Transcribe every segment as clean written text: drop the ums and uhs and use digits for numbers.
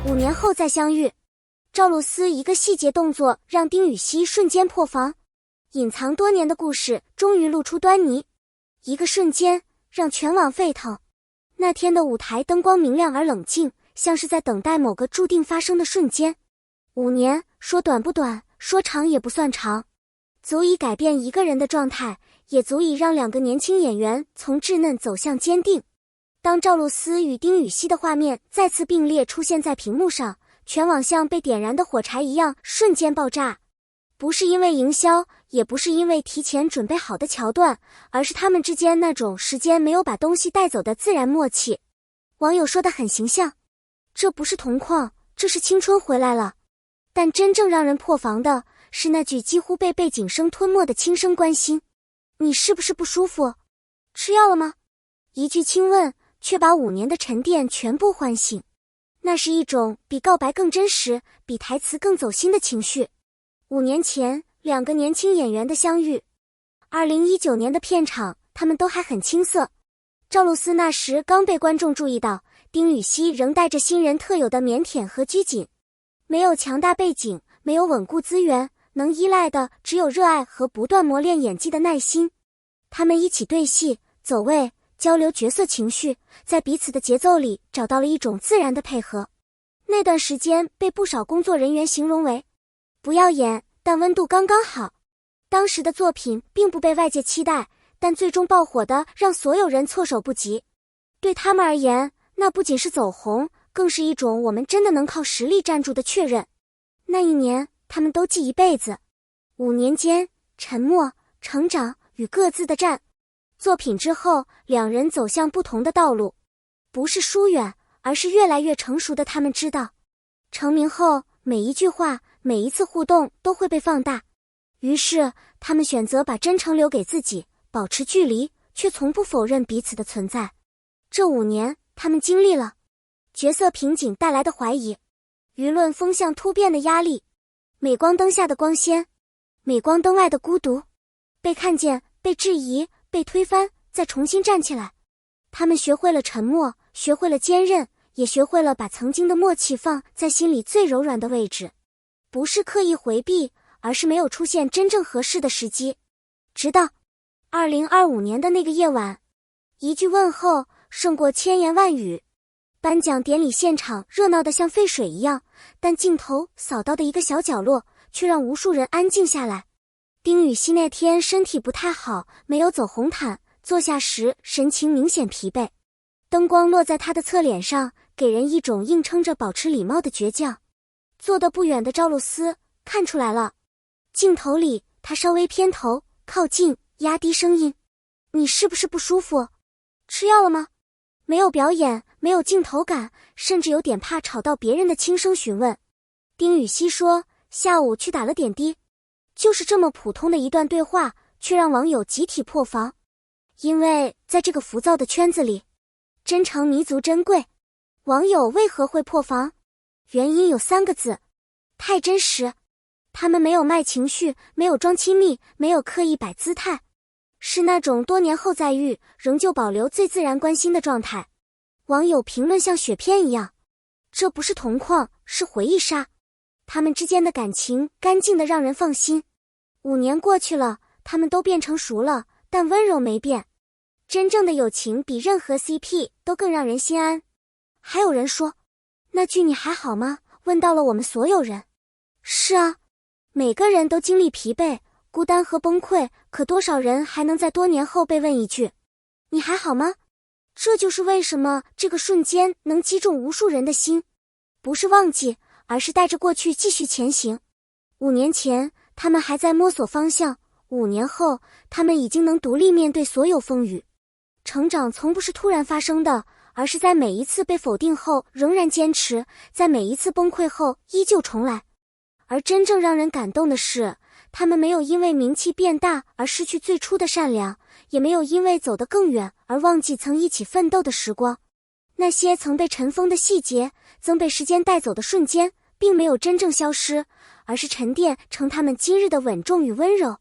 5年后再相遇，赵露思一个细节动作让丁禹兮瞬间破防，隐藏多年的故事终于露出端倪，一个瞬间让全网沸腾。那天的舞台灯光明亮而冷静，像是在等待某个注定发生的瞬间。5年，说短不短，说长也不算长，足以改变一个人的状态，也足以让2个年轻演员从稚嫩走向坚定。当赵露思与丁禹兮的画面再次并列出现在屏幕上，全网像被点燃的火柴一样瞬间爆炸。不是因为营销，也不是因为提前准备好的桥段，而是他们之间那种时间没有把东西带走的自然默契。网友说得很形象，这不是同框，这是青春回来了。但真正让人破防的是那句几乎被背景声吞没的轻声关心，你是不是不舒服？吃药了吗？一句轻问却把5年的沉淀全部唤醒，那是一种比告白更真实，比台词更走心的情绪。5年前，2个年轻演员的相遇。2019年的片场，他们都还很青涩。赵露思那时刚被观众注意到，丁禹兮仍带着新人特有的腼腆和拘谨。没有强大背景，没有稳固资源，能依赖的只有热爱和不断磨练演技的耐心。他们一起对戏、走位、交流角色情绪，在彼此的节奏里找到了一种自然的配合。那段时间被不少工作人员形容为不要演，但温度刚刚好。当时的作品并不被外界期待，但最终爆火的让所有人措手不及。对他们而言，那不仅是走红，更是一种我们真的能靠实力站住的确认。那一年，他们都记一辈子。5年间，沉默、成长与各自的战。作品之后，2人走向不同的道路，不是疏远，而是越来越成熟的他们知道，成名后每一句话，每一次互动都会被放大。于是，他们选择把真诚留给自己，保持距离，却从不否认彼此的存在。这5年，他们经历了角色瓶颈带来的怀疑，舆论风向突变的压力，镁光灯下的光鲜，镁光灯外的孤独，被看见，被质疑，被推翻，再重新站起来。他们学会了沉默，学会了坚韧，也学会了把曾经的默契放在心里最柔软的位置。不是刻意回避，而是没有出现真正合适的时机。直到2025年的那个夜晚，一句问候胜过千言万语。颁奖典礼现场热闹得像沸水一样，但镜头扫到的一个小角落却让无数人安静下来。丁禹兮那天身体不太好，没有走红毯，坐下时神情明显疲惫。灯光落在他的侧脸上，给人一种硬撑着保持礼貌的倔强。坐得不远的赵露思看出来了，镜头里他稍微偏头靠近，压低声音，你是不是不舒服？吃药了吗？没有表演，没有镜头感，甚至有点怕吵到别人的轻声询问。丁禹兮说，下午去打了点滴。就是这么普通的一段对话，却让网友集体破防。因为在这个浮躁的圈子里，真诚弥足珍贵。网友为何会破防？原因有3个字：太真实。他们没有卖情绪，没有装亲密，没有刻意摆姿态，是那种多年后再遇，仍旧保留最自然关心的状态。网友评论像雪片一样，这不是同框，是回忆杀。他们之间的感情干净的让人放心。5年过去了，他们都变成熟了，但温柔没变。真正的友情比任何 CP 都更让人心安。还有人说，那句你还好吗？问到了我们所有人。是啊，每个人都经历疲惫、孤单和崩溃，可多少人还能在多年后被问一句，你还好吗？这就是为什么这个瞬间能击中无数人的心。不是忘记，而是带着过去继续前行。5年前，他们还在摸索方向；5年后，他们已经能独立面对所有风雨。成长从不是突然发生的，而是在每一次被否定后仍然坚持，在每一次崩溃后依旧重来。而真正让人感动的是，他们没有因为名气变大而失去最初的善良，也没有因为走得更远而忘记曾一起奋斗的时光。那些曾被尘封的细节，曾被时间带走的瞬间，并没有真正消失，而是沉淀成他们今日的稳重与温柔。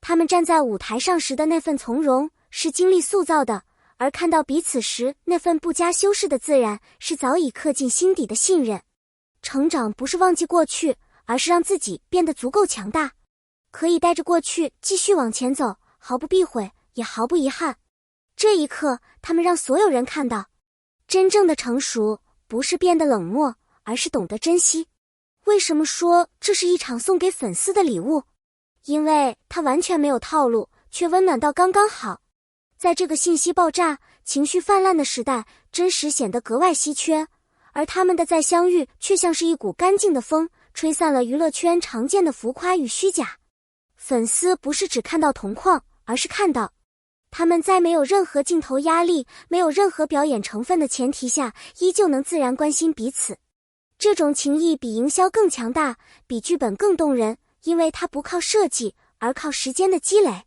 他们站在舞台上时的那份从容，是经历塑造的，而看到彼此时那份不加修饰的自然，是早已刻进心底的信任。成长不是忘记过去，而是让自己变得足够强大，可以带着过去继续往前走，毫不避讳，也毫不遗憾。这一刻，他们让所有人看到，真正的成熟不是变得冷漠，而是懂得珍惜。为什么说这是一场送给粉丝的礼物？因为它完全没有套路，却温暖到刚刚好。在这个信息爆炸、情绪泛滥的时代，真实显得格外稀缺，而他们的再相遇却像是一股干净的风，吹散了娱乐圈常见的浮夸与虚假。粉丝不是只看到同框，而是看到他们在没有任何镜头压力、没有任何表演成分的前提下，依旧能自然关心彼此。这种情谊比营销更强大，比剧本更动人，因为它不靠设计，而靠时间的积累。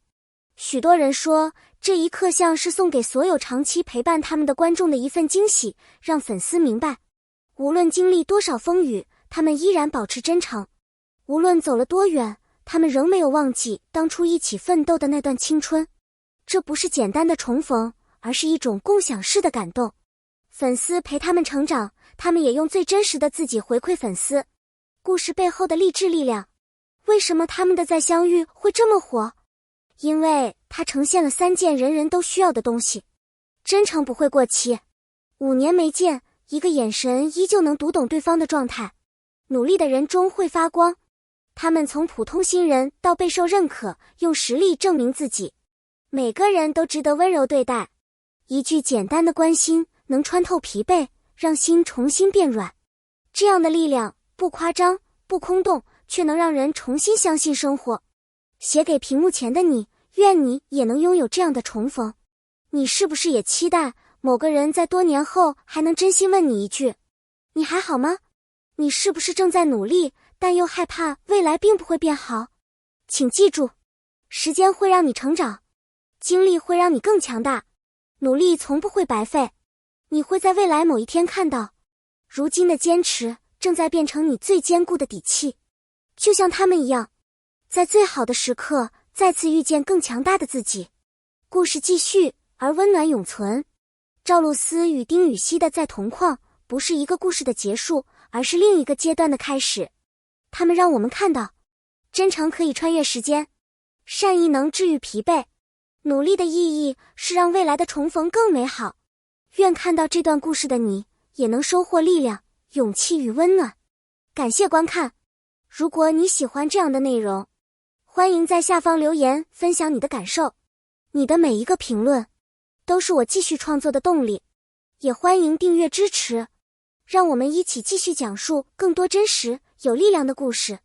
许多人说，这一刻像是送给所有长期陪伴他们的观众的一份惊喜，让粉丝明白，无论经历多少风雨，他们依然保持真诚；无论走了多远，他们仍没有忘记当初一起奋斗的那段青春。这不是简单的重逢，而是一种共享式的感动。粉丝陪他们成长，他们也用最真实的自己回馈粉丝。故事背后的励志力量，为什么他们的再相遇会这么火？因为它呈现了3件人人都需要的东西。真诚不会过期，5年没见，一个眼神依旧能读懂对方的状态。努力的人终会发光，他们从普通新人到备受认可，用实力证明自己。每个人都值得温柔对待，一句简单的关心能穿透疲惫，让心重新变软。这样的力量不夸张，不空洞，却能让人重新相信生活。写给屏幕前的你，愿你也能拥有这样的重逢。你是不是也期待某个人在多年后还能真心问你一句，你还好吗？你是不是正在努力，但又害怕未来并不会变好？请记住，时间会让你成长，经历会让你更强大，努力从不会白费。你会在未来某一天看到，如今的坚持正在变成你最坚固的底气。就像他们一样，在最好的时刻再次遇见更强大的自己。故事继续，而温暖永存。赵露思与丁禹兮的在同框不是一个故事的结束，而是另一个阶段的开始。他们让我们看到，真诚可以穿越时间，善意能治愈疲惫，努力的意义是让未来的重逢更美好。愿看到这段故事的你，也能收获力量、勇气与温暖。感谢观看。如果你喜欢这样的内容，欢迎在下方留言分享你的感受。你的每一个评论都是我继续创作的动力，也欢迎订阅支持，让我们一起继续讲述更多真实、有力量的故事。